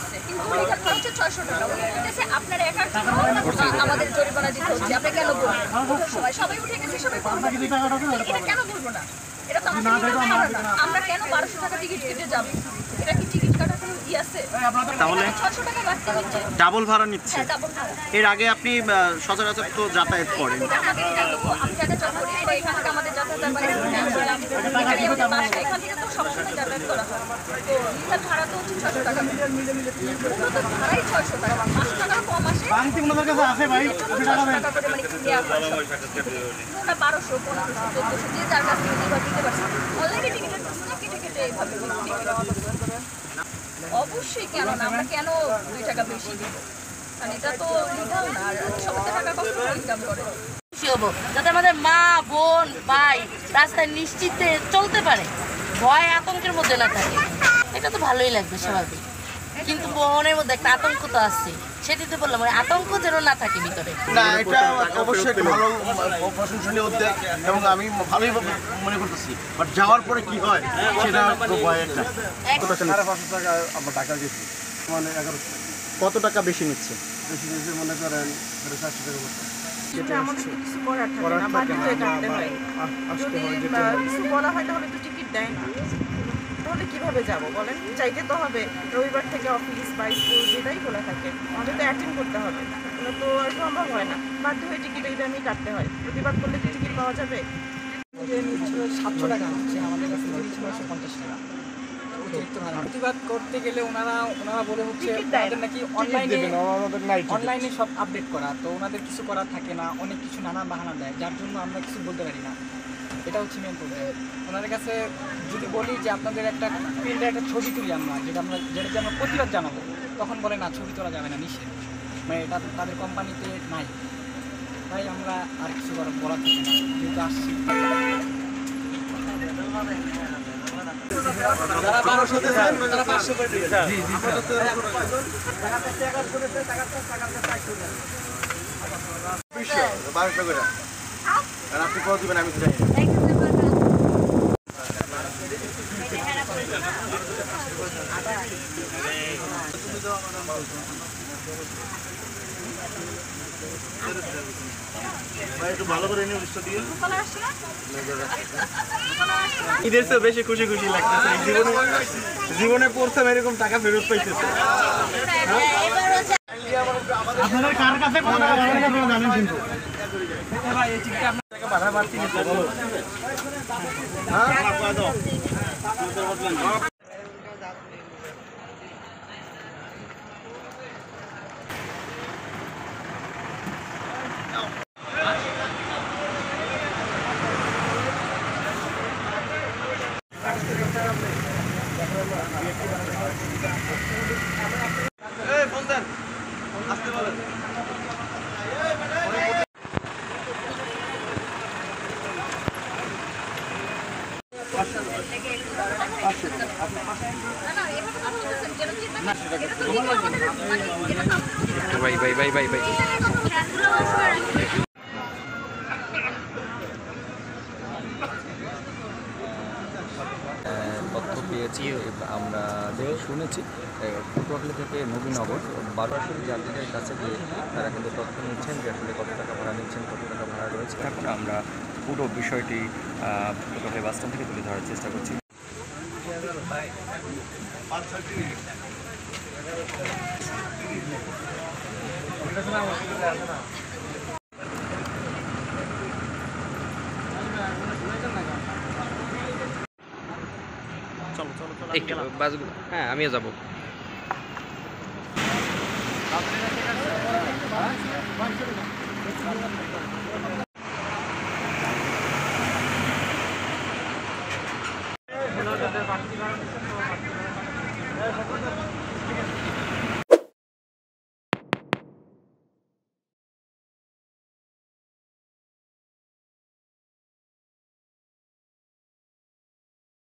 আসছে, কিন্তু এখানে খরচ হচ্ছে 600 টাকা। উনি বলতেছে আপনার একার জন্য আমাদের জরিমানা দিতে হচ্ছে, আপনি কেন বলবেন? ওঠার সময় সবাই উঠে গেছে, সবাই এটা কেন বলবো না? এটা তো আমাদের না। আমরা কেন 1200 টাকা টিকিট কেটে যাব? এটা কি টিকিট কাটার কোনো ই আছে? তাহলে 600 টাকা বাড়তি নিচ্ছে, ডাবল ভাড়া নিচ্ছে। হ্যাঁ ডাবল ভাড়া। এর আগে আপনি সচরাচর তো যাতায়াত করেন, আমি যাতায়াত করি, এখান থেকে আমাদের যাতায়াতের বাড়ি বাসা, এখান থেকে তো সবসময় যাতায়াত করা হয়। তো লিটার ভাড়া তো হচ্ছে 600 টাকা, তো ভাড়াই 600 টাকা, 500 টাকা কম আসে। 600 টাকা করে মানে দেওয়া হয় না, 1200, 1500, 1400 যে যার কাছ থেকে দিতে পারছে। অলরেডি টিকিটের টাকা কেটে কেটে এইভাবে অবশ্যই কেন না, আমরা কেন 2 টাকা বেশি দিব? কারণ এটা তো লিগাল না, আর সবাই তো টাকা কষ্ট করে ইনকাম করে। যাতে আমাদের মা বোন ভাই রাস্তায় নিশ্চিন্তে চলতে পারে, ভয় আতঙ্কের মধ্যে না থাকে, এটা তো ভালোই লাগবে স্বাভাবিক। কিন্তু মনের মধ্যে একটা আতঙ্ক তো আছে, সেটি তো বললাম, আতঙ্ক যেন না থাকে ভিতরে। না, এটা অবশ্যই একটা ভালো প্রশংসনীয় উদ্যোগ এবং আমি ভালোই মনে করতেছি। বাট যাওয়ার পরে কি হয় সেটা তো ভয় একটা। 500 টাকা আমরা টাকা গেছি, মানে 1100। কত টাকা বেশি নিচ্ছে? বেশি বেশি মনে করেন 400 টাকা মতো। আমাদের তো কিছু করার থাকে না, বাধ্য হয়ে কাটতে হয়। যদি কিছু বলা হয় তাহলে তো টিকিট দেয় না, তাহলে কিভাবে যাব বলেন? চাইতে তো হবে, রবিবার থেকে অফিস বা স্কুল যেটাই খোলা থাকে আমাদের তো অ্যাটেন্ড করতে হবে, এগুলো তো আর সম্ভব হয় না, বাধ্য হয়ে টিকিট এই দামই কাটতে হয়। প্রতিবাদ করলে কি টিকিট পাওয়া যাবে? 700 টাকা হচ্ছে, আমাদের কাছে 950 টাকা প্রতিবাদ করতে গেলে ওনারা বলে হচ্ছে ওনাদের নাকি অনলাইনে সব আপডেট করা, তো ওনাদের কিছু করার থাকে না, অনেক কিছু নানান বাহানা দেয়, যার জন্য আমরা কিছু বলতে পারি না। এটা হচ্ছে মেন প্রবলেম। ওনাদের কাছে যদি বলি যে আপনাদের একটা প্রিন্টের একটা ছবি তুলি আমরা, যেটা আমরা প্রতিবাদ জানাবো, তখন বলে না, ছবি তোলা যাবে না, নিষেধ, মানে এটা তাদের কোম্পানিতে নাই। তাই আমরা আর কিছু বলার থাকে না, যেহেতু আসছি। যারা 1200 দেন তারা 500 করে দিবেন। জি জি, আমরা তো টাকা 1100 করে দেন, টাকা 400 দেন। 1200 করে। আর আপনি কত দিবেন আমি জানি না। একটু ভালো করে নিয়ে লিস্টটা দিয়ে ঈদের তো বেশি খুশি খুশি লাগতেছে, জীবনে প্রথম এরকম টাকা ফেরত পাইতেছে। আপনাদের কার কাছে কত টাকা জানেন কিন্তু ভাই, এই টিকিটটা আপনার টাকা বাধা বাড়তি নিতে বলো। ভাই তথ্য পেয়েছি, আমরা দেখে শুনেছি পটুয়াখালী থেকে নবীনগর 1200 যাত্রীদের কাছে গিয়ে তারা কিন্তু তথ্য নিচ্ছেন যে আসলে কত টাকা ভাড়া নিচ্ছেন, কত টাকা ভাড়া রয়েছে। এখন আমরা পুরো বিষয়টি পটুয়াখালী বাস স্ট্যান্ড থেকে তুলে ধরার চেষ্টা করছি। একটু বাসগুলো, হ্যাঁ আমিও যাবো।